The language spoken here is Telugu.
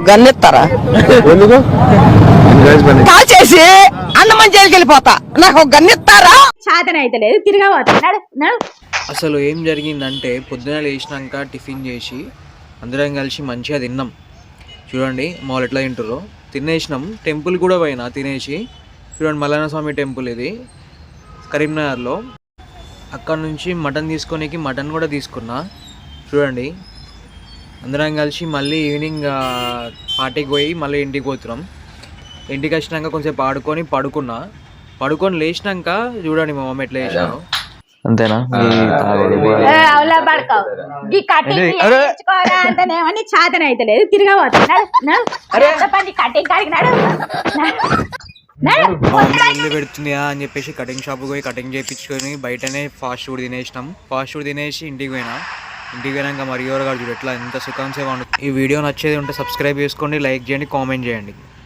గన్నెత్తారా కాల్ చేసి అన్నమని జైలుకి వెళ్ళిపోతా, నాకు ఒక గన్నెత్తారా? సాధన అయితే లేదు, తిరగబోతున్నాడు. అసలు ఏం జరిగిందంటే పొద్దున లేచినాక టిఫిన్ చేసి అందరం కలిసి మంచిగా తిన్నాం. చూడండి మామూలు ఎట్లా తింటారో తినేసినాం. టెంపుల్ కూడా పోయినా తినేసి. చూడండి మల్లన్న స్వామి టెంపుల్ ఇది కరీంనగర్లో. అక్కడ నుంచి మటన్ తీసుకోనికి మటన్ కూడా తీసుకున్నా. చూడండి అందరం కలిసి మళ్ళీ ఈవినింగ్ పార్టీకి పోయి మళ్ళీ ఇంటికి పోతున్నాం. ఇంటికి వచ్చినాక కొంచెం పడుకొని లేచినాక చూడండి మా మమ్మీ ఎట్లా చేసినాను. అంతేనా? సాధన అయితే లేదు, తిరగబోతున్నాడు. ఇల్లు పెడుతుందా అని చెప్పేసి కటింగ్ షాప్ పోయి కటింగ్ చేయించుకొని బయటనే ఫాస్ట్ ఫుడ్ తినేసినాం. ఫాస్ట్ ఫుడ్ తినేసి ఇంటికి పోయినాక మరి ఎవరు చూడు ఎట్లా ఎంత సుఖం సేవ. ఈ వీడియో నచ్చేది ఉంటే సబ్స్క్రైబ్ చేసుకోండి, లైక్ చేయండి, కామెంట్ చేయండి.